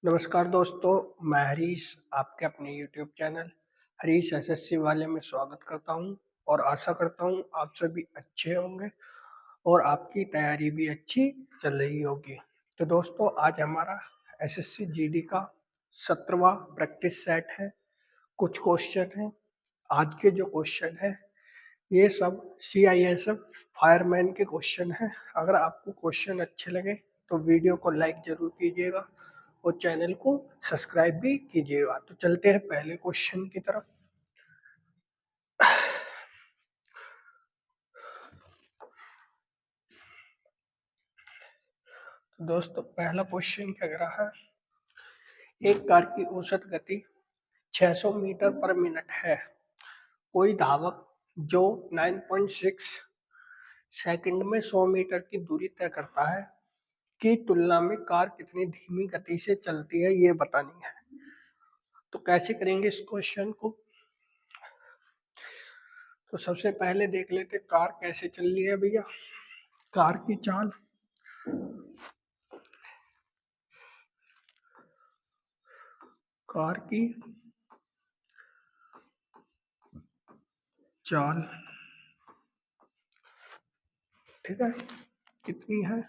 नमस्कार दोस्तों, मैं हरीश आपके अपने यूट्यूब चैनल हरीश एसएससी वाले में स्वागत करता हूं और आशा करता हूं आप सभी अच्छे होंगे और आपकी तैयारी भी अच्छी चल रही होगी। तो दोस्तों, आज हमारा एसएससी जीडी का 17वां प्रैक्टिस सेट है। कुछ क्वेश्चन है। आज के जो क्वेश्चन है ये सब सीआईएसएफ फायरमैन के क्वेश्चन है। अगर आपको क्वेश्चन अच्छे लगे तो वीडियो को लाइक जरूर कीजिएगा और चैनल को सब्सक्राइब भी कीजिएगा। तो चलते हैं पहले क्वेश्चन की तरफ। तो दोस्तों, पहला क्वेश्चन क्या कह रहा है, एक कार की औसत गति 600 मीटर पर मिनट है। कोई धावक जो 9.6 सेकंड में 100 मीटर की दूरी तय करता है की तुलना में कार कितनी धीमी गति से चलती है, ये बतानी है। तो कैसे करेंगे इस क्वेश्चन को। तो सबसे पहले देख लेते कार कैसे चल रही है भैया। कार की चाल, कार की चाल, ठीक है, कितनी है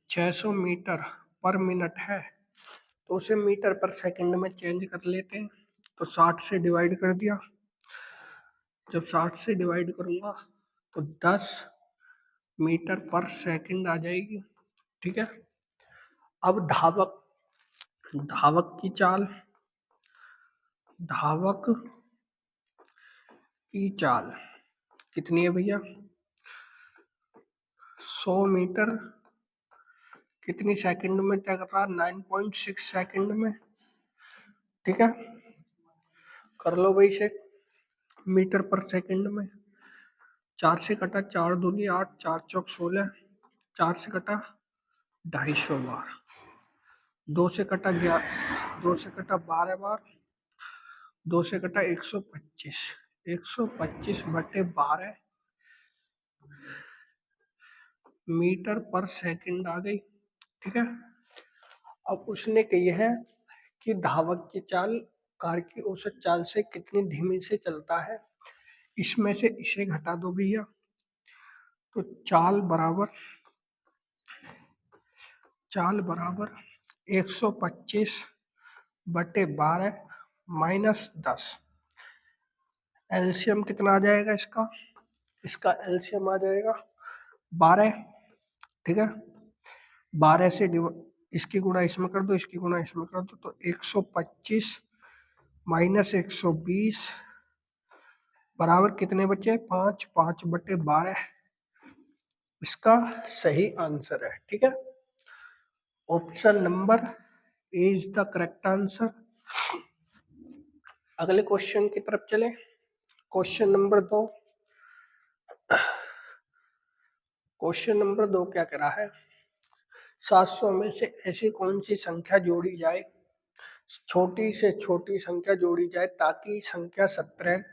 600 मीटर पर मिनट है। तो उसे मीटर पर सेकंड में चेंज कर लेते हैं। तो 60 से डिवाइड कर दिया। जब 60 से डिवाइड करूंगा तो 10 मीटर पर सेकंड आ जाएगी, ठीक है। अब धावक धावक की चाल, धावक की चाल कितनी है भैया 100 मीटर कितनी सेकंड में तय कर रहा, 9.6 सेकंड में, ठीक है। कर लो भाई से मीटर पर सेकंड में। 4 से कटा 4 दूनी 8, 4 चौक 16, 4 से कटा 250 बार, 2 से कटा 11, 2 से कटा 12 बार, 2 से कटा 125, 125 बटे 12 मीटर पर सेकंड आ गई, ठीक है। अब उसने कही है कि धावक की चाल कार की औसत चाल से कितनी धीमी से चलता है। इसमें से इसे घटा दो भैया। तो चाल बराबर 125 बटे 12 माइनस 10। एलसीएम कितना आ जाएगा इसका, इसका एलसीएम आ जाएगा 12, ठीक है। 12 से इसकी गुणा इसमें कर दो, इसकी गुणा इसमें कर दो, तो 125 माइनस 120 बराबर कितने बचे 5, 5 बटे 12 इसका सही आंसर है, ठीक है। Option number A is the correct answer. अगले क्वेश्चन की तरफ चले। Question number 2। क्वेश्चन नंबर 2 क्या कह रहा है, 700 में से ऐसी कौन सी संख्या जोड़ी जाए, छोटी से छोटी संख्या जोड़ी जाए ताकि संख्या 17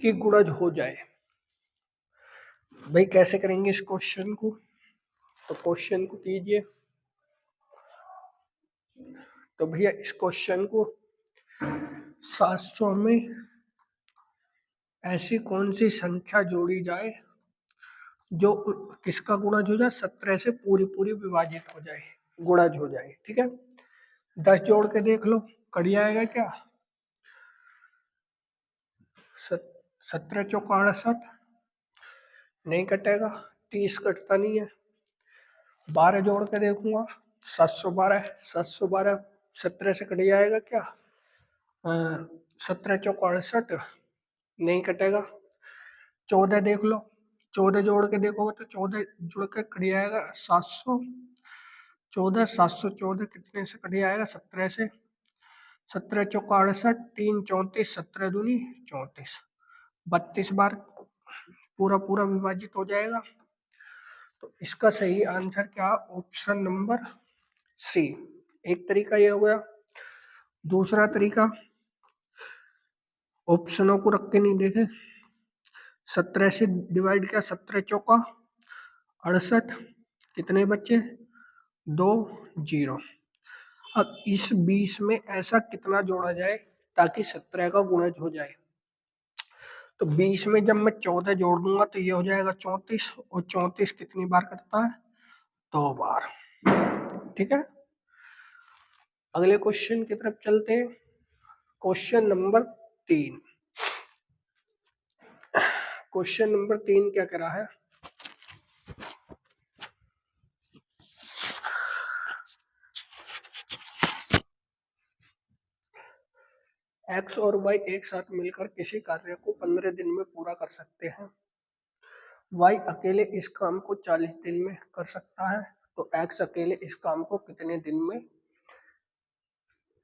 की गुणज हो जाए। भाई कैसे करेंगे इस क्वेश्चन को। तो क्वेश्चन को कीजिए। तो भैया इस क्वेश्चन को 700 में ऐसी कौन सी संख्या जोड़ी जाए जो किसका गुणज हो जाए, 17 से पूरी पूरी विभाजित हो जाए, गुणज हो जाए, ठीक है। 10 जोड़ के देख लो, कट आएगा क्या, 17 चौक 68, नहीं कटेगा, 30 कटता नहीं है। 12 जोड़ के देखूंगा, 712, 712 17 से कट जाएगा क्या, 17 चौक 68, नहीं कटेगा। 14 देख लो, 14 जोड़ के देखोगे तो 14 जुड़ के कट जाएगा 700, 14 714 कितने से कट जाएगा 17 से, 17 चौक 68, 3 34, 17 दूनी 34, 32 बार पूरा पूरा विभाजित हो जाएगा। तो इसका सही आंसर क्या, ऑप्शन नंबर सी। एक तरीका ये हो गया। दूसरा तरीका, ऑप्शनों को रख के नहीं देखे, 17 से डिवाइड किया, 17 चौका 68, कितने बच्चे 2 0। अब इस 20 में ऐसा कितना जोड़ा जाए ताकि 17 का गुणज हो जाए। तो 20 में जब मैं 14 जोड़ दूंगा तो ये हो जाएगा 34, और 34 कितनी बार करता है? 2 बार। ठीक है, अगले क्वेश्चन की तरफ चलते हैं। Question number 3। क्वेश्चन नंबर 3 क्या कह रहा है? एक्स और वाई एक साथ मिलकर किसी कार्य को 15 दिन में पूरा कर सकते हैं। वाई अकेले इस काम को 40 दिन में कर सकता है, तो एक्स अकेले इस काम को कितने दिन में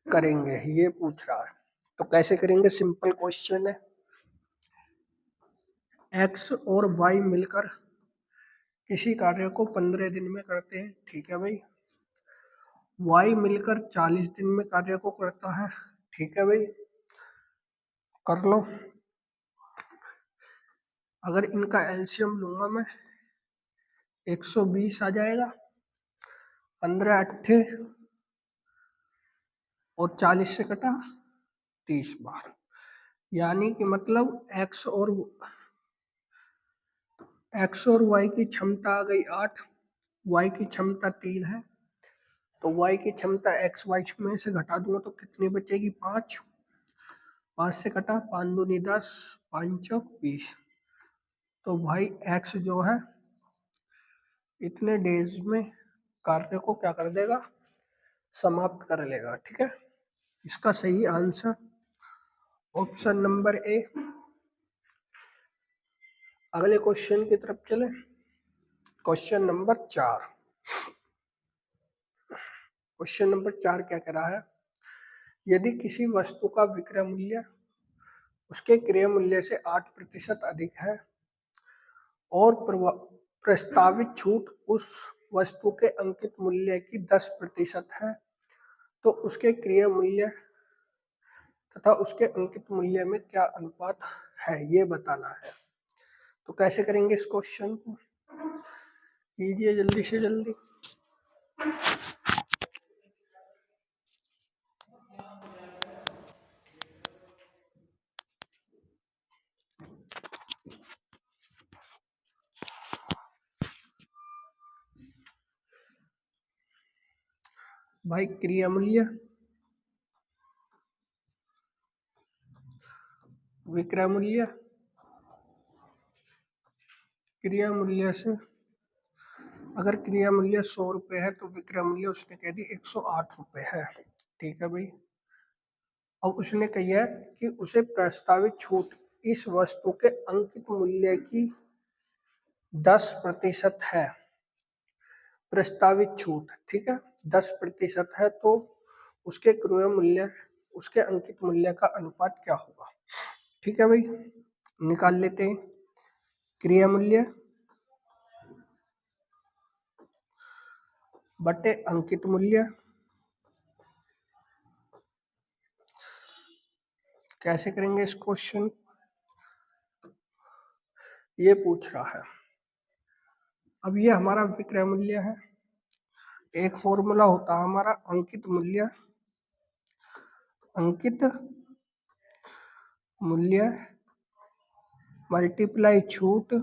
करेंगे, ये पूछ रहा है। तो कैसे करेंगे? सिंपल क्वेश्चन है। एक्स और वाई मिलकर किसी कार्य को 15 दिन में करते हैं, ठीक है भाई। वाई मिलकर 40 दिन में कार्य को करता है, ठीक है भाई, कर लो। अगर इनका एलसीएम लूंगा मैं 120 आ जाएगा। 15 अट्ठे और 40 से कटा 30 बार, यानी कि मतलब एक्स और वाई की क्षमता आ गई 8, वाई की क्षमता 3 है। तो वाई की क्षमता एक्स वाई में से घटा दूंगा तो कितनी बचेगी? 5। 5 से कटा 5 दूनी 10, 5 चौक 20। तो भाई एक्स जो है इतने डेज में कार्य को क्या कर देगा? समाप्त कर लेगा। ठीक है, इसका सही आंसर ऑप्शन नंबर ए। अगले क्वेश्चन की तरफ चले। Question number 4। क्वेश्चन नंबर 4 क्या कह रहा है? यदि किसी वस्तु का विक्रय मूल्य उसके क्रय मूल्य से 8% अधिक है और प्रस्तावित छूट उस वस्तु के अंकित मूल्य की 10% है, तो उसके क्रय मूल्य तथा उसके अंकित मूल्य में क्या अनुपात है, ये बताना है। तो कैसे करेंगे इस क्वेश्चन को? कीजिए जल्दी से जल्दी। भाई क्रिया मूल्य विक्रय मूल्य, क्रिया मूल्य से अगर क्रिया मूल्य 100 रुपये है तो विक्रय मूल्य उसने कह दी 108 रुपये है। ठीक है भाई, अब उसने कही है कि उसे प्रस्तावित छूट इस वस्तु के अंकित मूल्य की 10% है। प्रस्तावित छूट, ठीक है, 10% है, तो उसके क्रय मूल्य उसके अंकित मूल्य का अनुपात क्या होगा? ठीक है भाई, निकाल लेते हैं। क्रिया मूल्य बटे अंकित मूल्य। कैसे करेंगे इस क्वेश्चन? ये पूछ रहा है। अब ये हमारा विक्रय मूल्य है। एक फॉर्मूला होता है हमारा अंकित मूल्य, अंकित मूल्य मल्टीप्लाई छूट,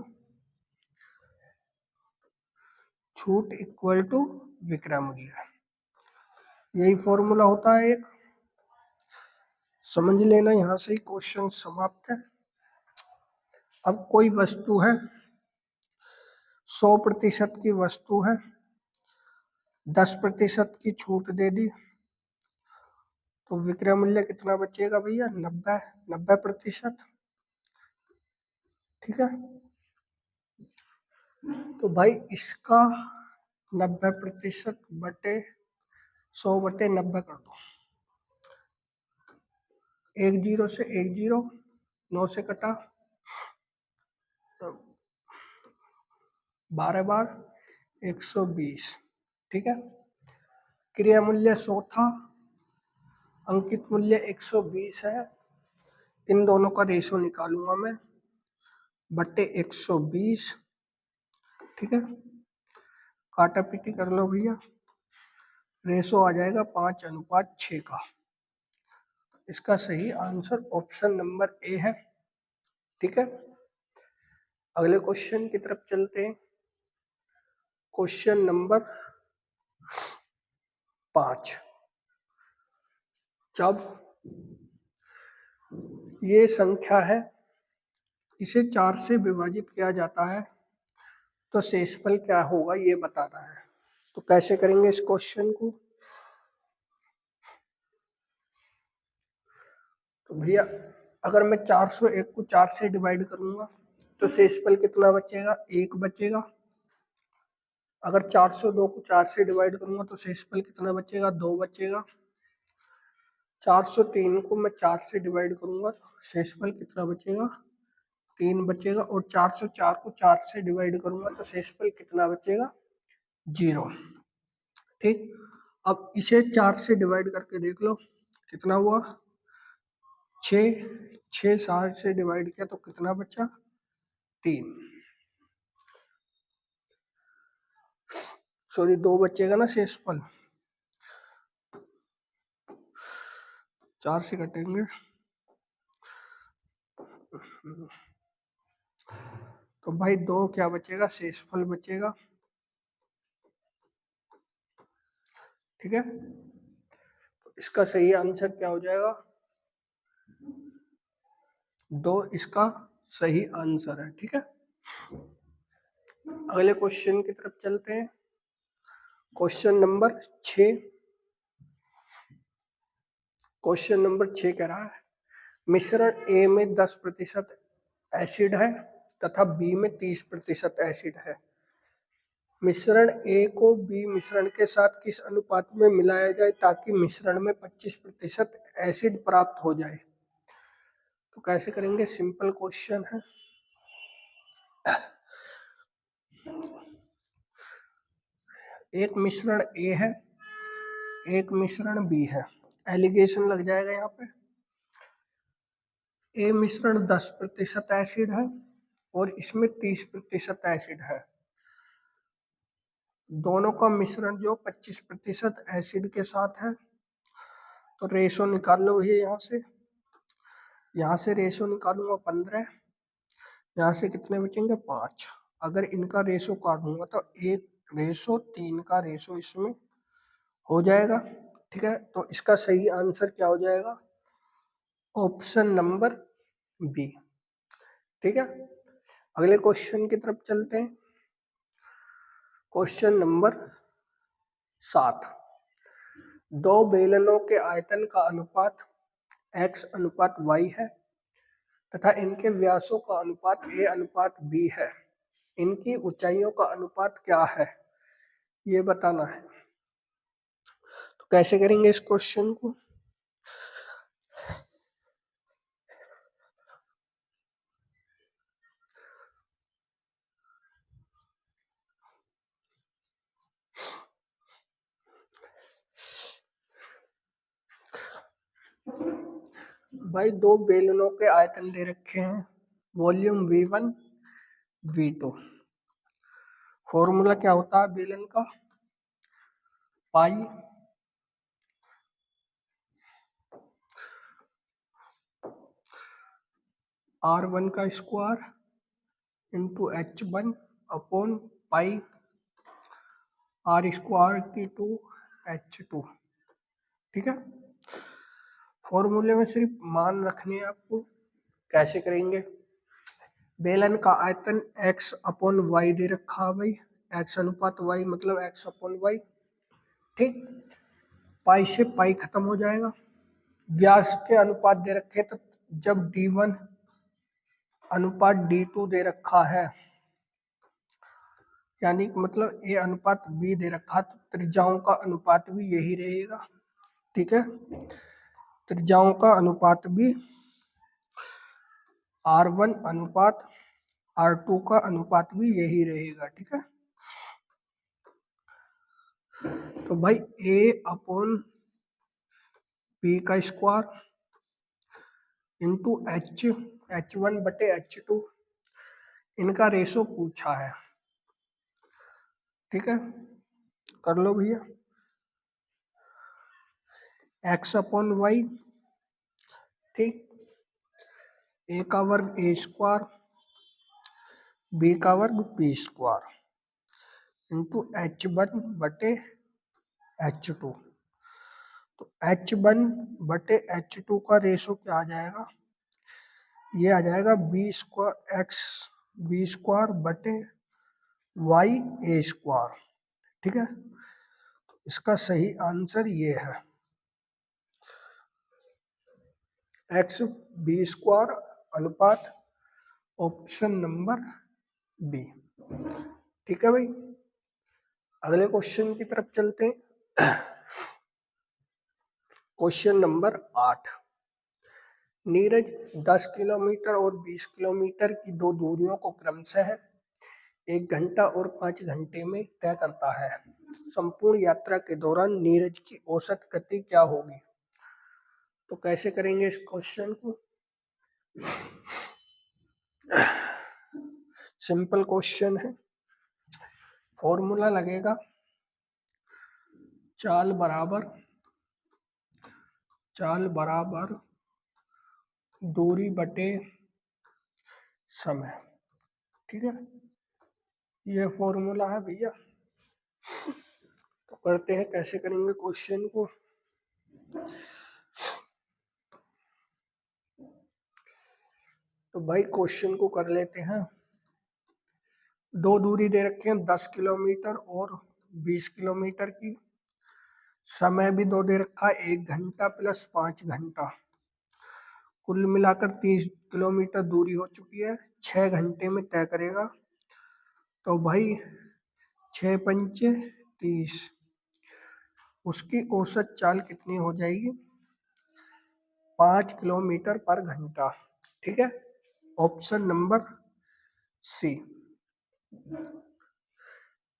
छूट इक्वल टू विक्रय मूल्य। यही फॉर्मूला होता है एक, समझ लेना। यहाँ से ही क्वेश्चन समाप्त है। अब कोई वस्तु है, 100% की वस्तु है, 10% की छूट दे दी, तो विक्रय मूल्य कितना बचेगा भैया? 90%। ठीक है, तो भाई इसका 90% बटे 100 बटे 90 कर दो। 1 0 से 1 0, 9 से कटा 12 बार 120। ठीक है, क्रिया मूल्य 100 था, अंकित मूल्य 120 है। इन दोनों का रेशो निकालूंगा मैं, बटे 120। ठीक है, काटा पीटी कर लो भैया। रेशो आ जाएगा 5:6 का। इसका सही आंसर ऑप्शन नंबर ए है। ठीक है, अगले क्वेश्चन की तरफ चलते हैं। Question number 5। जब ये संख्या है, इसे 4 से विभाजित किया जाता है तो शेषफल क्या होगा ये बताना है। तो कैसे करेंगे इस क्वेश्चन को? तो भैया अगर मैं 401 को 4 से डिवाइड करूंगा तो शेषफल कितना बचेगा? 1 बचेगा। अगर 402 को 4 से डिवाइड करूंगा तो शेषफल कितना बचेगा? 2 बचेगा। 403 को मैं 4 से डिवाइड करूंगा तो शेषफल कितना बचेगा? 3 बचेगा। और 404 को 4 से डिवाइड करूंगा तो शेषफल कितना बचेगा? 0। ठीक, अब इसे 4 से डिवाइड करके देख लो कितना हुआ? 6। 6 7 से डिवाइड किया तो कितना बचा? 3। सॉरी 2 बचेगा ना शेषफल, 4 से कटेंगे तो भाई 2 क्या बचेगा? शेषफल बचेगा। ठीक है, तो इसका सही आंसर क्या हो जाएगा? 2 इसका सही आंसर है। ठीक है, अगले क्वेश्चन की तरफ चलते हैं। Question number 6। क्वेश्चन नंबर 6 कह रहा है मिश्रण ए में 10% एसिड है तथा बी में 30% एसिड है। मिश्रण ए को बी मिश्रण के साथ किस अनुपात में मिलाया जाए ताकि मिश्रण में 25% एसिड प्राप्त हो जाए? तो कैसे करेंगे? सिंपल क्वेश्चन है। एक मिश्रण ए है, एक मिश्रण बी है। एलिगेशन लग जाएगा यहाँ पे। ए मिश्रण 10% एसिड है और इसमें 30% एसिड है। दोनों का मिश्रण जो 25% एसिड के साथ है। तो रेशो निकाल लो भैया यहाँ से रेशो निकालूंगा 15। यहाँ से कितने बचेंगे? 5। अगर इनका रेशो काटूंगा तो 1:3 का रेशो इसमें हो जाएगा। ठीक है, तो इसका सही आंसर क्या हो जाएगा? Option number B. ठीक है, अगले क्वेश्चन की तरफ चलते हैं। Question number 7। दो बेलनों के आयतन का अनुपात x/y है तथा इनके व्यासों का अनुपात a/b है। इनकी ऊंचाइयों का अनुपात क्या है ये बताना है। तो कैसे करेंगे इस क्वेश्चन को? भाई दो बेलनों के आयतन दे रखे हैं, वॉल्यूम V1 V2। फॉर्मूला क्या होता है बेलन का? पाई R1 का square into H1 upon pi R² H2। ठीक है, फॉर्मूले में सिर्फ मान रखने हैं आपको। कैसे करेंगे? बेलन का आयतन x/y दे रखा है भाई, x/y मतलब x/y। ठीक, पाई से पाई खत्म हो जाएगा। व्यास के अनुपात दे रखे तो जब d1 अनुपात d2 दे रखा है यानी मतलब a अनुपात b दे रखा तो त्रिज्याओं का अनुपात भी यही रहेगा। ठीक है, त्रिज्याओं का अनुपात भी R1 अनुपात R2 का अनुपात भी यही रहेगा। ठीक है, तो भाई a/b का स्क्वायर इंटू H1/H2 इनका रेशो पूछा है। ठीक है, कर लो भैया। एक्स अपॉन वाई, ठीक, ए का वर्ग ए स्क्वायर, बी का वर्ग बी स्क्वायर इंटू H1 बटे H2। तो H1 बटे H2 का रेशो क्या आ जाएगा, ये आ जाएगा B square X B square बटे वाई ए स्क्वायर, ठीक है। इसका सही आंसर ये है एक्स बी स्क्वायर अनुपात ऑप्शन नंबर बी, ठीक है भाई। अगले क्वेश्चन की तरफ चलते हैं। क्वेश्चन नंबर 8, नीरज 10 किलोमीटर और 20 किलोमीटर की दो दूरियों को क्रमशः 1 घंटा और 5 घंटे में तय करता है। संपूर्ण यात्रा के दौरान नीरज की औसत गति क्या होगी। तो कैसे करेंगे इस क्वेश्चन को, सिंपल क्वेश्चन है। फॉर्मूला लगेगा चाल बराबर दूरी बटे समय, ठीक है, ये फॉर्मूला है भैया। तो करते हैं, कैसे करेंगे क्वेश्चन को। तो भाई क्वेश्चन को कर लेते हैं। दो दूरी दे रखे हैं 10 किलोमीटर और 20 किलोमीटर की, समय भी दो दे रखा है 1 घंटा प्लस 5 घंटा, कुल मिलाकर 30 किलोमीटर दूरी हो चुकी है, 6 घंटे में तय करेगा। तो भाई 6 पंचे 30, उसकी औसत चाल कितनी हो जाएगी, 5 किलोमीटर पर घंटा, ठीक है, ऑप्शन नंबर सी।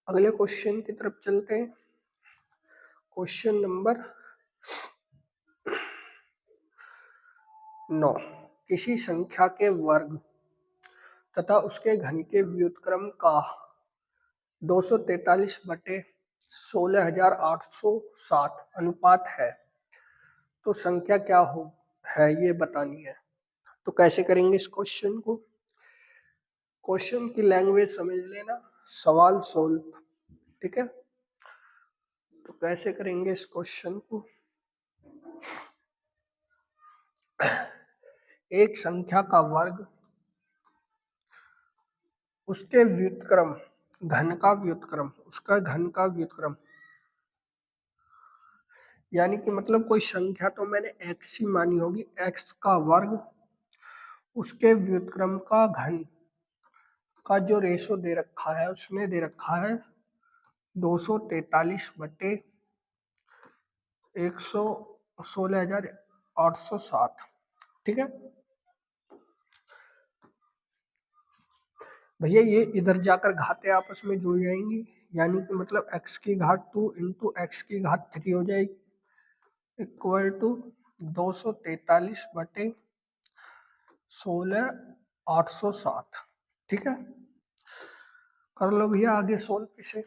अगले क्वेश्चन की तरफ चलते हैं। क्वेश्चन नंबर 9, किसी संख्या के वर्ग तथा उसके घन के व्युत्क्रम का 243 बटे 16,860 अनुपात है, तो संख्या क्या हो है ये बतानी है। तो कैसे करेंगे इस क्वेश्चन को, क्वेश्चन की लैंग्वेज समझ लेना, सवाल सोल्व, ठीक है। तो कैसे करेंगे इस क्वेश्चन को, एक संख्या का वर्ग उसके व्युत्क्रम घन का व्युत्क्रम, उसका घन का व्युत्क्रम, यानी कि मतलब कोई संख्या तो मैंने x ही मानी होगी, x का वर्ग उसके व्युत्क्रम का घन का जो रेशो दे रखा है, उसने दे रखा है 243 बटे 16,860, ठीक है भैया। ये इधर जाकर घातें आपस में जुड़ जाएंगी, यानी कि मतलब x की घात 2 इंटू एक्स की घात 3 हो जाएगी, इक्वल टू 243 बटे 16,860, ठीक है। कर लो भैया आगे सोल्व इसे।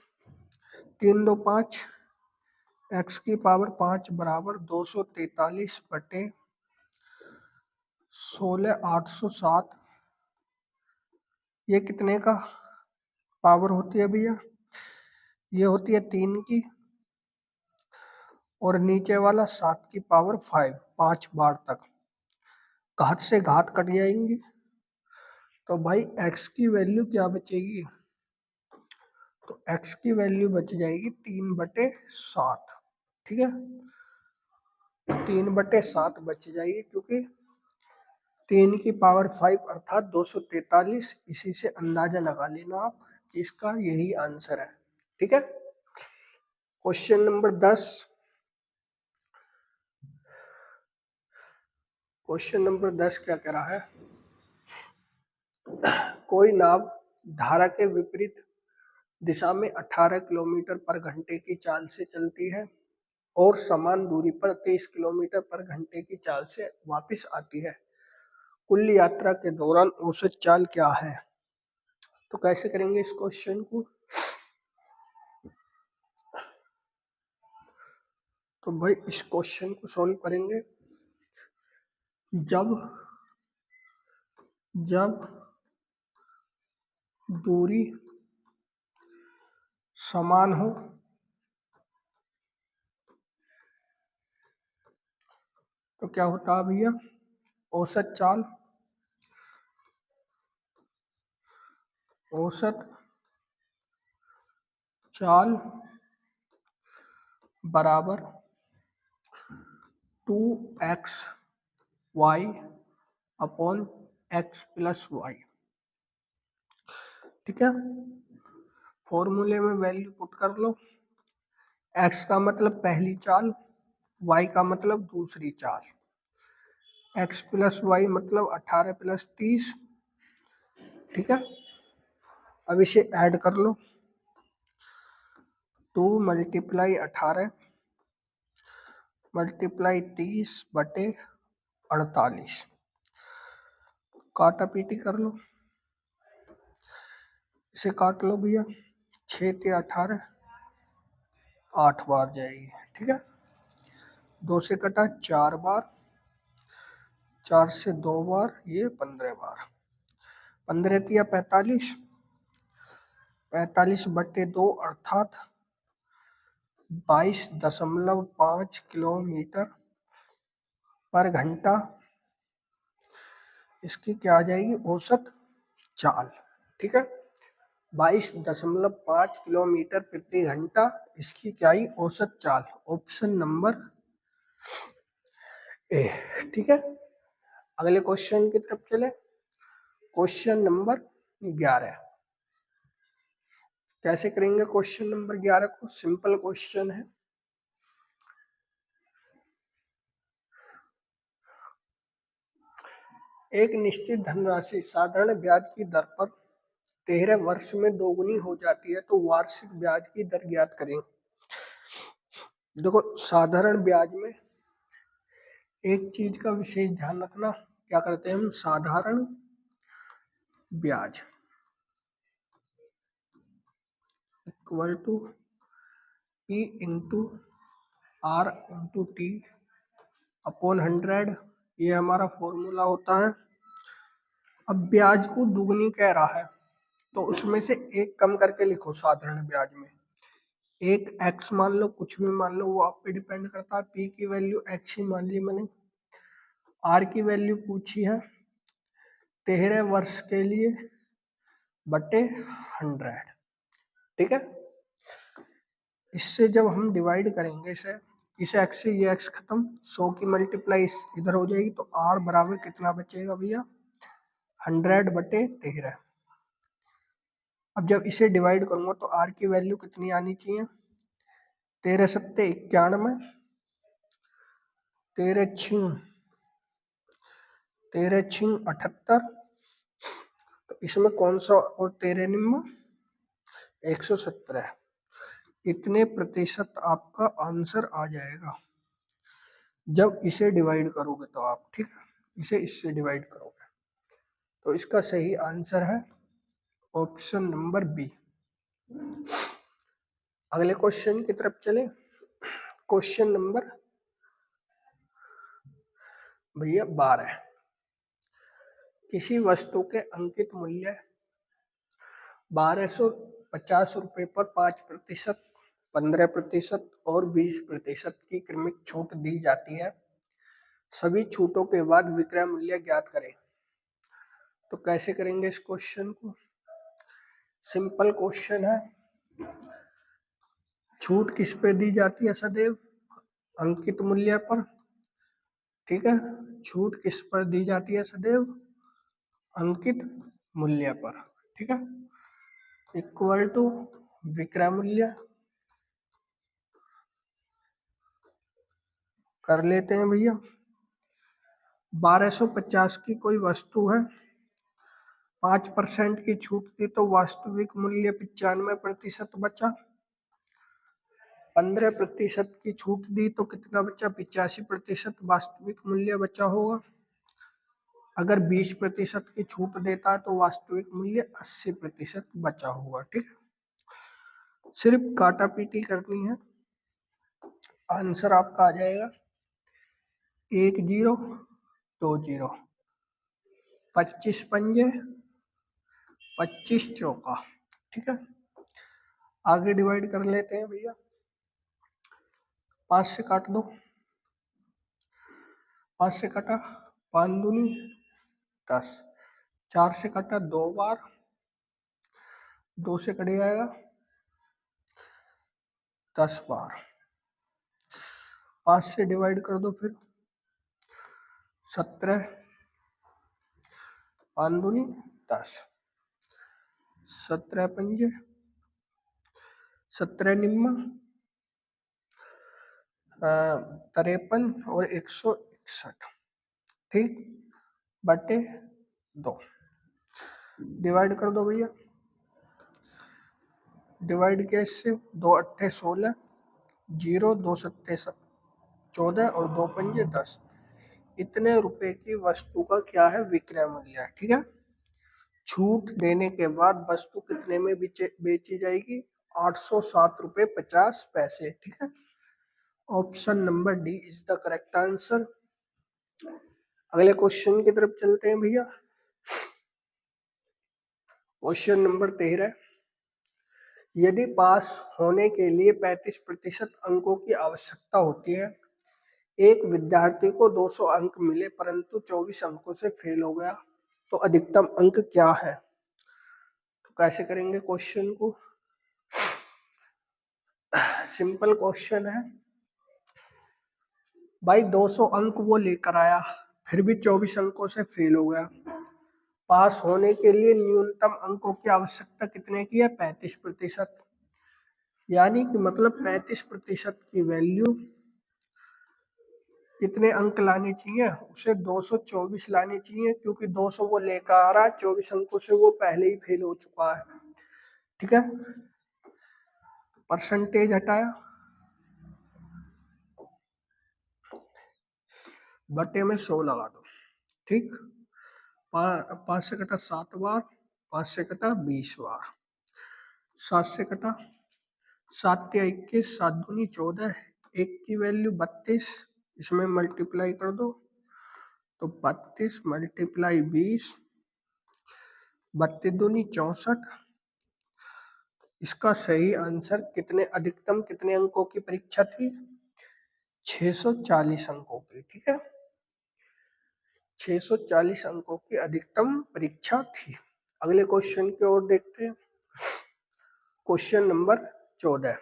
3 2 5, एक्स की पावर 5 बराबर 243 बटे 16,860, ये कितने का पावर होती है भैया, ये होती है 3 की, और नीचे वाला 7 की पावर 5, 5 बार तक, घात से घात कट जाएंगी। तो भाई x की वैल्यू क्या बचेगी, तो x की वैल्यू बच जाएगी 3/7, ठीक है, 3/7 बच जाएगी, क्योंकि 3 की पावर 5 अर्थात 243, इसी से अंदाजा लगा लेना आप कि इसका यही आंसर है, ठीक है। क्वेश्चन नंबर 10, क्वेश्चन नंबर 10 क्या कह रहा है, कोई नाव धारा के विपरीत दिशा में 18 किलोमीटर पर घंटे की चाल से चलती है और समान दूरी पर 23 किलोमीटर पर घंटे की चाल से वापस आती है, कुल यात्रा के दौरान औसत चाल क्या है। तो कैसे करेंगे इस क्वेश्चन को, तो भाई इस क्वेश्चन को सॉल्व करेंगे। जब जब दूरी समान हो तो क्या होता है भैया, औसत चाल बराबर 2xy upon x plus Y. ठीक है, फॉर्मूले में वैल्यू पुट कर लो। x का मतलब पहली चाल, y का मतलब दूसरी चाल। x प्लस वाई मतलब 18 प्लस 30। ठीक है, अब इसे ऐड कर लो। 2 मल्टीप्लाई 18 मल्टीप्लाई 30 बटे 48। काटा पीटी कर लो, इसे काट लो भैया। 6 से 18 8 बार जाएगी। ठीक है, 2 से कटा 4 बार, 4 से 2 बार, ये 15 बार। 15 तिया 45, 45 बटे 2 अर्थात 22.5 किलोमीटर पर घंटा। इसकी क्या आ जाएगी, औसत चाल। ठीक है, 22.5 किलोमीटर प्रति घंटा इसकी क्या आई, औसत चाल। Option number A. ठीक है, अगले क्वेश्चन की तरफ चले। Question number 11। कैसे करेंगे क्वेश्चन नंबर 11 को, सिंपल क्वेश्चन है। एक निश्चित धनराशि साधारण ब्याज की दर पर 13 वर्ष में दोगुनी हो जाती है, तो वार्षिक ब्याज की दर ज्ञात करें। देखो, साधारण ब्याज में एक चीज का विशेष ध्यान रखना, क्या करते हैं हम, साधारण ब्याज equal to P into R into T upon 100। ये हमारा फॉर्मूला होता है। अब ब्याज को दुगनी कह रहा है तो उसमें से एक कम करके लिखो। साधारण ब्याज में एक x मान लो, कुछ भी मान लो, वो आप पे डिपेंड करता है। p की वैल्यू x ही मान ली मैंने। r की वैल्यू पूछी है 13 वर्ष के लिए बटे 100। ठीक है, इससे जब हम डिवाइड करेंगे इसे x से ये x खत्म, 100 की मल्टीप्लाई इधर हो जाएगी, तो r बराबर कितना बचेगा भैया, 100 बटे 13। अब जब इसे डिवाइड करूंगा तो r की वैल्यू कितनी आनी चाहिए, 13 सत्ते 91, 13 छिंग 78। तो इसमें कौन सा, और 13 निम्न 117। इतने प्रतिशत आपका आंसर आ जाएगा जब इसे डिवाइड करोगे तो आप। ठीक है, इसे इससे डिवाइड करोगे तो इसका सही आंसर है ऑप्शन नंबर बी। अगले क्वेश्चन की तरफ चले। क्वेश्चन नंबर भैया 12। किसी वस्तु के अंकित मूल्य 1250 रुपए पर 5%, 15% और 20% की क्रमिक छूट दी जाती है। सभी छूटों के बाद विक्रय मूल्य ज्ञात करें। तो कैसे करेंगे इस क्वेश्चन को, सिंपल क्वेश्चन है। छूट किस पे दी जाती है सदैव, अंकित मूल्य पर। ठीक है, छूट किस पर दी जाती है सदैव, अंकित मूल्य पर। ठीक है, इक्वल टू विक्रय मूल्य कर लेते हैं भैया। 1250 की कोई वस्तु है, 5% की छूट थी तो वास्तविक मूल्य 95% बचा। 15% की छूट दी तो कितना बचा, 85% वास्तविक मूल्य बचा होगा। अगर 20% की छूट देता है तो वास्तविक मूल्य 80% बचा होगा। ठीक है, सिर्फ काटा पीटी करनी है। आंसर आपका आ जाएगा 1020, 25 पंजे 25 चौका। ठीक है, आगे डिवाइड कर लेते हैं भैया। 5 से काट दो, 5 से कटा 5 दूनी 10, 4 से कटा 2 बार, 2 से कट जाएगा 10 बार। 5 से डिवाइड कर दो फिर 17, 5 दूनी 10, 17 पंजे 17 निम्मा 53 और 161। ठीक, बटे 2 डिवाइड कर दो भैया। डिवाइड कैसे, 2 अट्ठे 16, 0 2 सत्ते 14 और 2 पंजे 10। इतने रुपए की वस्तु का क्या है, विक्रय मूल्य है। ठीक है, छूट देने के बाद वस्तु कितने में बेची जाएगी, 807 रुपये 50 पैसे। ठीक है, option number D is the correct answer. अगले क्वेश्चन की तरफ चलते हैं भैया। क्वेश्चन नंबर 13, यदि पास होने के लिए 35% अंकों की आवश्यकता होती है, एक विद्यार्थी को 200 अंक मिले परंतु 24 अंकों से फेल हो गया, तो अधिकतम अंक क्या है। तो कैसे करेंगे क्वेश्चन को, सिंपल क्वेश्चन है भाई। 200 अंक वो लेकर आया, फिर भी 24 अंकों से फेल हो गया। पास होने के लिए न्यूनतम अंकों की आवश्यकता कितने की है, 35%। यानी कि मतलब 35% की वैल्यू कितने अंक लाने चाहिए, उसे 224 लाने चाहिए, क्योंकि 200 वो लेकर आ रहा है, 24 अंकों से वो पहले ही फेल हो चुका है। ठीक है, परसेंटेज हटाया, बटे में 100 लगा दो। ठीक, 5 से कटा 7 बार, 5 से कटा 20 बार, 7 से कटा 7 या 21, 7 दूनी 14, 1 की वैल्यू 32, इसमें मल्टीप्लाई कर दो तो 32 मल्टीप्लाई 20, 32 दूनी 64। इसका सही आंसर कितने, अधिकतम कितने अंकों की परीक्षा थी, 640 अंकों की। ठीक है, 640 अंकों की अधिकतम परीक्षा थी। अगले क्वेश्चन की ओर देखते हैं। क्वेश्चन नंबर 14,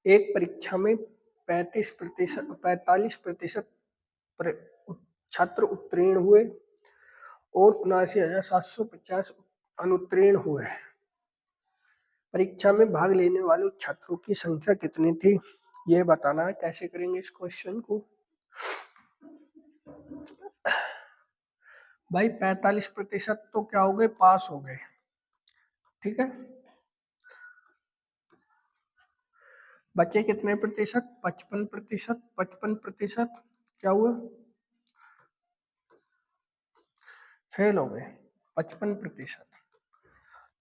एक परीक्षा में 45% छात्र उत्तीर्ण हुए और 79,750 अनुत्तीर्ण हुए। परीक्षा में भाग लेने वाले छात्रों की संख्या कितनी थी, ये बताना है। कैसे करेंगे इस क्वेश्चन को भाई, 45% तो क्या हो गए, पास हो गए। ठीक है, बचे कितने प्रतिशत, 55%। 55% क्या हुआ, फेल हो गए 55%।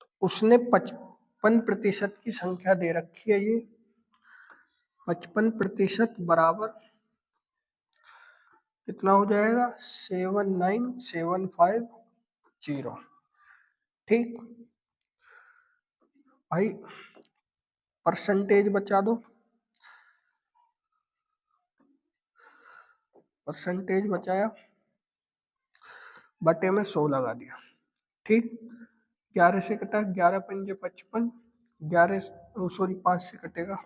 तो उसने 55% की संख्या दे रखी है, ये 55% बराबर कितना हो जाएगा, 79750। ठीक भाई, परसेंटेज बचा दो, परसेंटेज बचाया, बटे में 100 लगा दिया। ठीक, 11 से कटा 11 पंजे 55, 11 सॉरी 5 से कटेगा,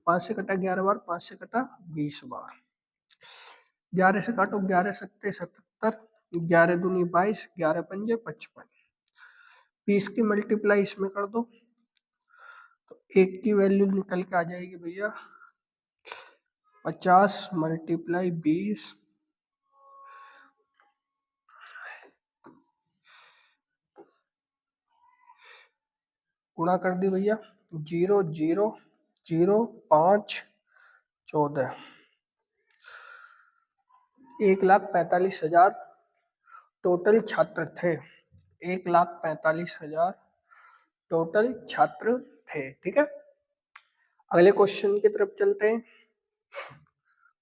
5 से कटा 11 बार, 5 से कटा 20 बार, 11 से काटो 11 सत्ते 77, 11 दूनी 22, 11 पंजे 55, 20 की मल्टीप्लाई इसमें कर दो तो 1 की वैल्यू निकल के आ जाएगी भैया 50 मल्टीप्लाई 20, गुणा कर दी भैया, 0 0 0 5 14, 1,45,000 टोटल छात्र थे। 1,45,000 टोटल छात्र थे। ठीक है, अगले क्वेश्चन की तरफ चलते हैं।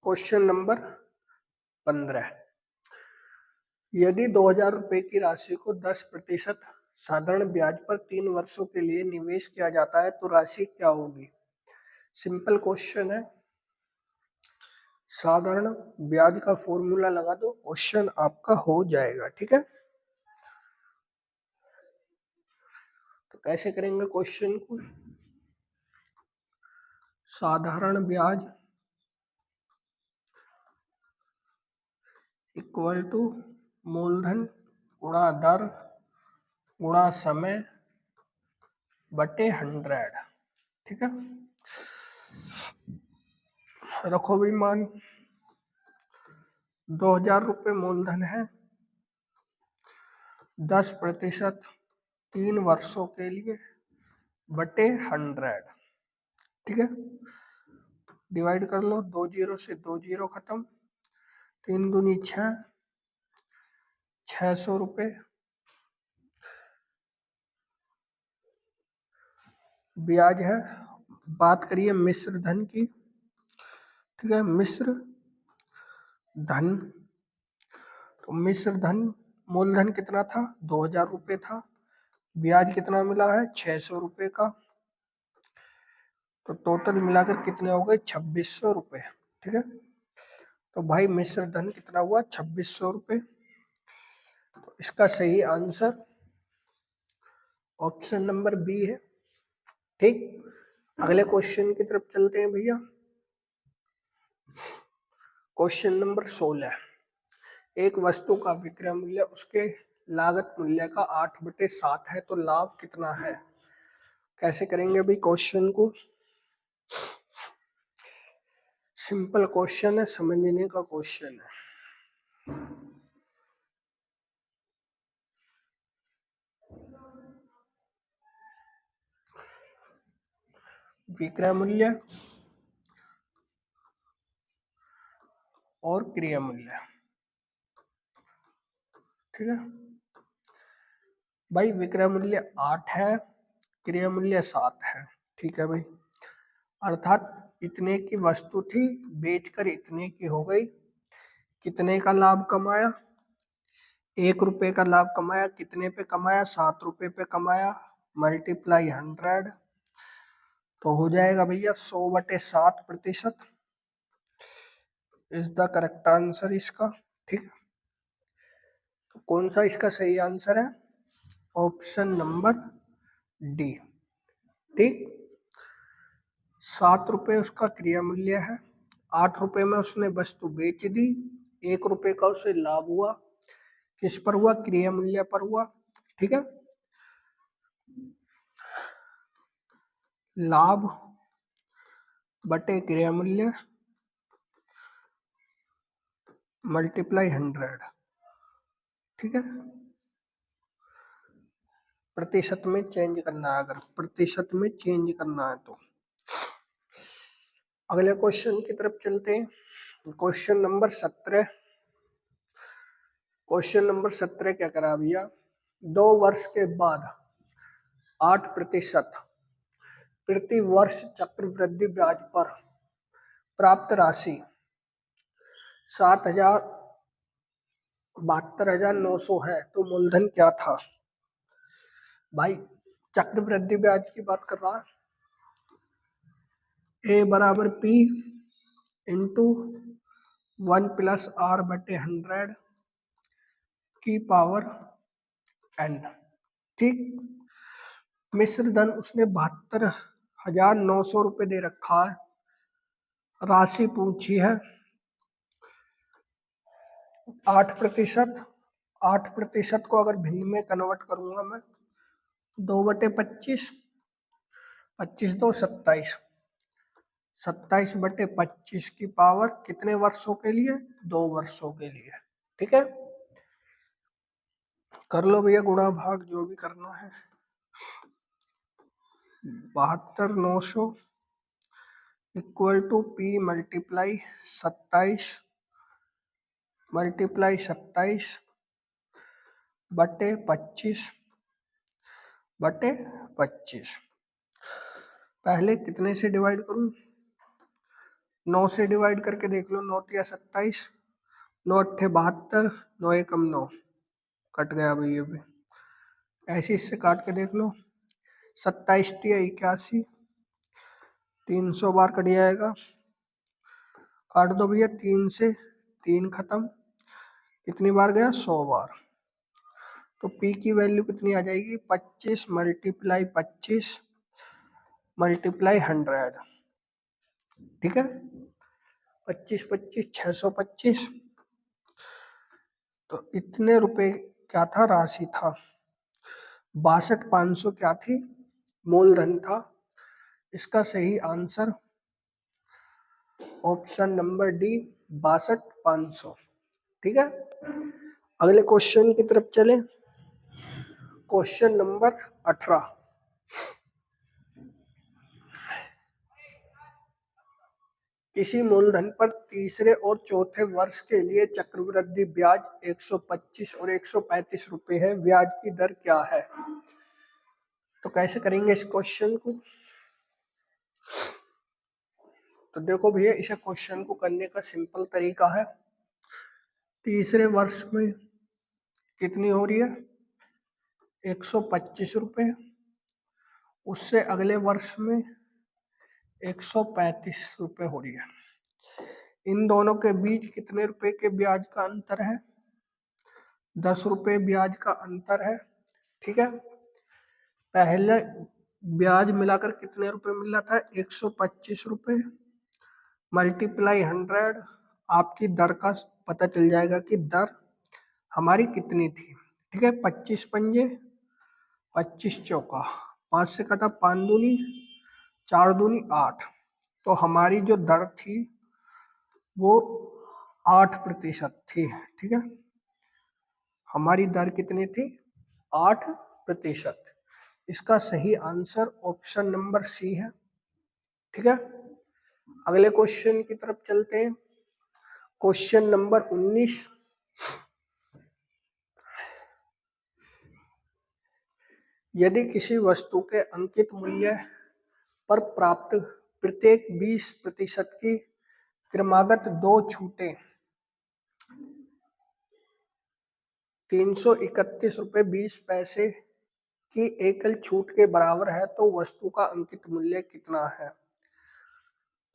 Question number 15। यदि 2000 रुपए की राशि को 10% साधारण ब्याज पर 3 वर्षों के लिए निवेश किया जाता है तो राशि क्या होगी? सिंपल क्वेश्चन है, साधारण ब्याज का फॉर्मूला लगा दो, क्वेश्चन आपका हो जाएगा। ठीक है, तो कैसे करेंगे क्वेश्चन को? साधारण ब्याज इक्वल टू मूलधन गुणा दर गुणा समय बटे 100। ठीक है, रखो भी मान 2000 रुपये मूलधन है, 10% 3 वर्षों के लिए बटे 100। ठीक है, डिवाइड कर लो, 2 जीरो से 2 जीरो खत्म, 3 दूनी 6, 600 रुपये ब्याज है। बात करिए मिश्र धन की। ठीक है, मिश्र धन, तो मिश्र धन मूलधन कितना था? 2000 रुपये था, ब्याज कितना मिला है? 600 रुपये का, तो टोटल मिलाकर कितने हो गए? 2600 रुपये। ठीक है, तो भाई मिश्र धन कितना हुआ? 2600 रुपये। तो इसका सही आंसर ऑप्शन नंबर बी है। ठीक, अगले क्वेश्चन की तरफ चलते हैं भैया। Question number 16। एक वस्तु का विक्रय मूल्य उसके लागत मूल्य का 8/7 है तो लाभ कितना है? कैसे करेंगे भाई क्वेश्चन को? सिंपल क्वेश्चन है, समझने का क्वेश्चन है। विक्रय मूल्य और क्रय मूल्य। ठीक है भाई, विक्रय मूल्य 8 है, क्रय मूल्य 7 है। ठीक है भाई, अर्थात इतने की वस्तु थी, बेचकर इतने की हो गई। कितने का लाभ कमाया? 1 रुपए का लाभ कमाया। कितने पे कमाया? 7 रुपए पे कमाया, मल्टीप्लाई 100, तो हो जाएगा भैया 100/7% इज द करेक्ट आंसर इसका। ठीक है, तो कौन सा इसका सही आंसर है? Option number D. ठीक, 7 रुपए उसका क्रिया मूल्य है, 8 रुपए में उसने वस्तु बेच दी, 1 रुपए का उसे लाभ हुआ। किस पर हुआ? क्रिया मूल्य पर हुआ। ठीक है, लाभ बटे क्रिया मूल्य मल्टीप्लाई 100। ठीक है, प्रतिशत में चेंज करना है, अगर प्रतिशत में चेंज करना है तो। अगले क्वेश्चन की तरफ चलते हैं। Question number 17। क्वेश्चन नंबर 17 क्या करा भैया? 2 वर्ष के बाद 8% प्रति वर्ष चक्रवृद्धि ब्याज पर प्राप्त राशि 72,900 है तो मूलधन क्या था? भाई चक्रवृद्धि ब्याज की बात कर रहा है। ए बराबर पी इंटू 1+r/100 की पावर n। ठीक, मिश्र धन उसने 72,900 रुपये दे रखा है, राशि पूछी है 8%। 8% को अगर भिन्न में कन्वर्ट करूंगा मैं, 2/25, 25 2 27, 27/25 की पावर कितने वर्षों के लिए? 2 वर्षों के लिए। ठीक है, कर लो भैया गुणा भाग जो भी करना है। 72,900 इक्वल टू पी मल्टीप्लाई 27 बटे 25 बटे 25। पहले कितने से डिवाइड करूं? 9 से डिवाइड करके देख लो। 9 तिया 27, 9 अट्ठे 72, 9 एकम 9, कट गया भाई ये भी। ऐसे इससे काट के देख लो। 27 तिया 81, 300 बार कट जाएगा। काट दो भैया 3 से, 3 खत्म। कितनी बार गया? 100 बार। तो P की वैल्यू कितनी आ जाएगी? 25 मल्टीप्लाई 25 मल्टीप्लाई 100। ठीक है, 25 25 625। तो इतने रुपए क्या था? राशि था। 62,500 क्या थी? मूलधन था। इसका सही आंसर ऑप्शन नंबर डी 62,500। ठीक है, अगले क्वेश्चन की तरफ चले। Question number 18। किसी मूलधन पर तीसरे और चौथे वर्ष के लिए चक्रवृद्धि ब्याज 125 और 135 रुपए है। ब्याज की दर क्या है? तो कैसे करेंगे इस क्वेश्चन को? तो देखो भैया, इस क्वेश्चन को करने का सिंपल तरीका है। तीसरे वर्ष में कितनी हो रही है? 125 रुपए। उससे अगले वर्ष में 135 रुपए हो रही है। इन दोनों के बीच कितने रुपए के ब्याज का अंतर है? 10 रुपए ब्याज का अंतर है। ठीक है, पहले ब्याज मिलाकर कितने रुपए मिल रहा था? 125 रुपए मल्टीप्लाई 100। आपकी दर का पता चल जाएगा कि दर हमारी कितनी थी। ठीक है, 25 पंजे 25 चौका, 5 से कटा 5 दूनी 4 दूनी 8। तो हमारी जो दर थी वो 8% थी। ठीक है, हमारी दर कितनी थी? 8%। इसका सही आंसर ऑप्शन नंबर सी है। ठीक है, अगले क्वेश्चन की तरफ चलते हैं। Question number 19। यदि किसी वस्तु के अंकित मूल्य पर प्राप्त प्रत्येक 20% की क्रमागत 2 छूटें 331 रुपए 20 पैसे की एकल छूट के बराबर है, तो वस्तु का अंकित मूल्य कितना है?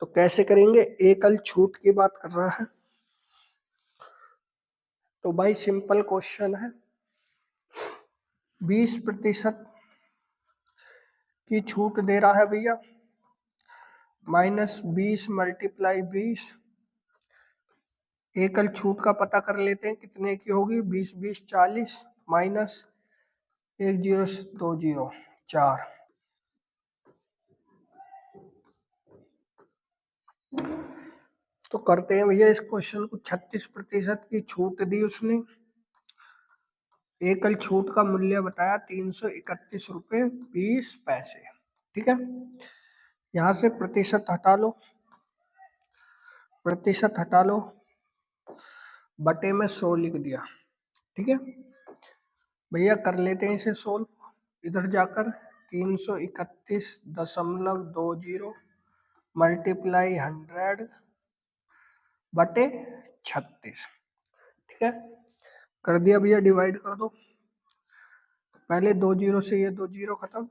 तो कैसे करेंगे? एकल छूट की बात कर रहा है। तो भाई सिंपल क्वेश्चन है। 20% की छूट दे रहा है भैया, -20 मल्टीप्लाई 20। एकल छूट का पता कर लेते हैं कितने की होगी। 20 20 40 माइनस 1 0 2 0 4। तो करते हैं भैया इस क्वेश्चन को। 36% की छूट दी उसने। एकल छूट का मूल्य बताया 331 रुपए 20 पैसे। ठीक है, यहां से प्रतिशत हटा लो, प्रतिशत हटा लो, बटे में 100 लिख दिया। ठीक है भैया, कर लेते हैं इसे सोल्व। इधर जाकर 331.20 मल्टीप्लाई 100 बटे 36। ठीक है, कर दिया भैया, डिवाइड कर दो। पहले 2 0 से ये 2 0 खत्म।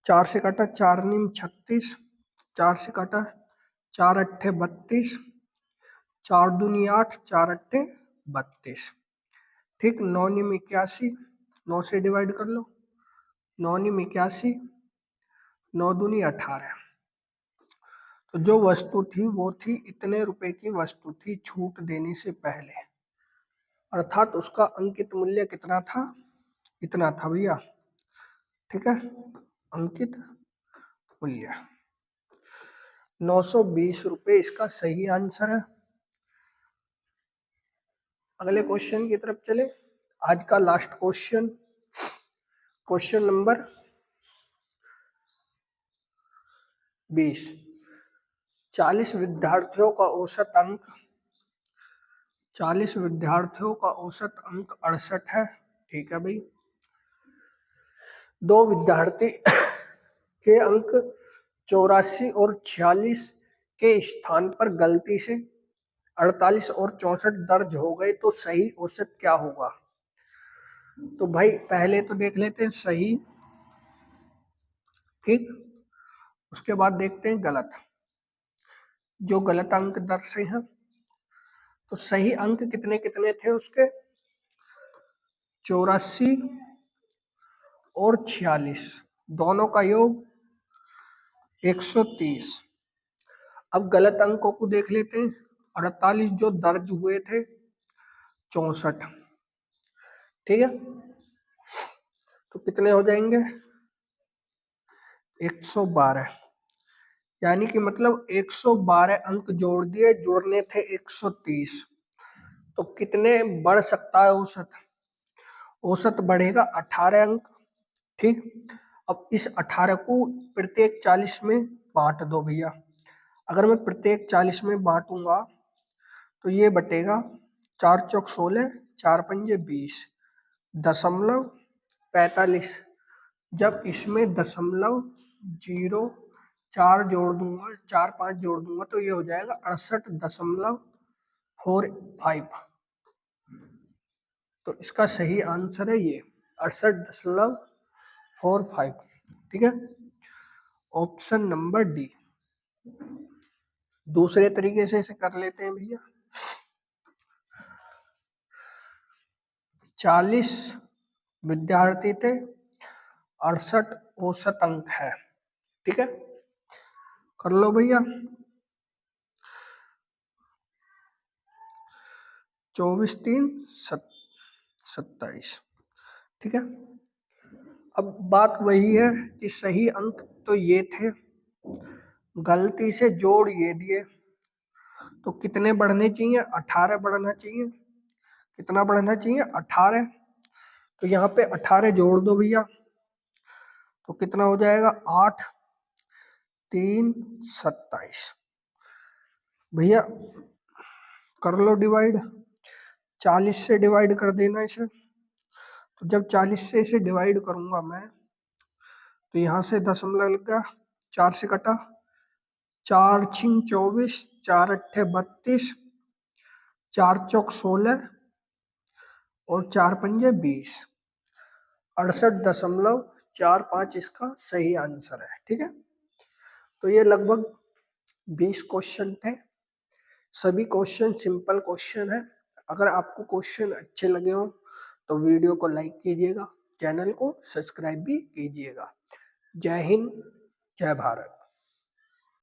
4 से काटा 4 नीम 36, 4 से काटा 4 अट्ठे 32, 4 दूनी 8, 4 अट्ठे 32। ठीक, 9 नीम 81, 9 से डिवाइड कर लो। 9 नीम 81, 9 दूनी 18। तो जो वस्तु थी वो थी इतने रुपए की वस्तु थी छूट देने से पहले, अर्थात उसका अंकित मूल्य कितना था? इतना था भैया। ठीक है, अंकित मूल्य 920 रुपए इसका सही आंसर है। अगले क्वेश्चन की तरफ चले। आज का लास्ट क्वेश्चन, क्वेश्चन नंबर 20। 40 विद्यार्थियों का औसत अंक 40 विद्यार्थियों का औसत अंक 68 है। ठीक है भाई, 2 विद्यार्थी के अंक 84 और 46 के स्थान पर गलती से 48 और 64 दर्ज हो गए तो सही औसत क्या होगा। तो भाई पहले तो देख लेते हैं सही, ठीक, उसके बाद देखते हैं गलत। जो गलत अंक दर्ज हैं, तो सही अंक कितने कितने थे उसके, 84 और 46, दोनों का योग 130। अब गलत अंकों को देख लेते हैं। 48 जो दर्ज हुए थे 64, ठीक है, तो कितने हो जाएंगे 112, यानी कि मतलब 112 अंक जोड़ दिए, जोड़ने थे 130, तो कितने बढ़ सकता है औसत, औसत बढ़ेगा 18 अंक, ठीक। अब इस 18 को प्रत्येक 40 में बांट दो भैया। अगर मैं प्रत्येक 40 में बांटूंगा तो ये बटेगा 4 चौक 16, 4 पंजे 20, 0.45। जब इसमें 0.04 जोड़ दूंगा, 4 5 जोड़ दूंगा तो ये हो जाएगा 68.45। तो इसका सही आंसर है ये 68.45, ठीक है, ऑप्शन नंबर डी। दूसरे तरीके से इसे कर लेते हैं भैया। 40 विद्यार्थी थे, 68 औसत अंक है, ठीक है, कर लो भैया। 24 3 27, ठीक है। अब बात वही है कि सही अंक तो ये थे, गलती से जोड़ ये दिए, तो कितने बढ़ने चाहिए, 18 बढ़ना चाहिए। कितना बढ़ना चाहिए, 18। तो यहाँ पे 18 जोड़ दो भैया, तो कितना हो जाएगा 8 3 27। भैया कर लो डिवाइड, 40 से डिवाइड कर देना इसे। तो जब 40 से इसे डिवाइड करूंगा मैं, तो यहाँ से दशमलव लग गया, 4 से कटा, 4 छिंग 24, 4 अट्ठे 32, 4 चौक 16 और 4 पंजे 20, 68.45 इसका सही आंसर है, ठीक है। तो ये लगभग 20 क्वेश्चन थे, सभी क्वेश्चन सिंपल क्वेश्चन है। अगर आपको क्वेश्चन अच्छे लगे हो तो वीडियो को लाइक कीजिएगा, चैनल को सब्सक्राइब भी कीजिएगा। जय हिंद, जय भारत।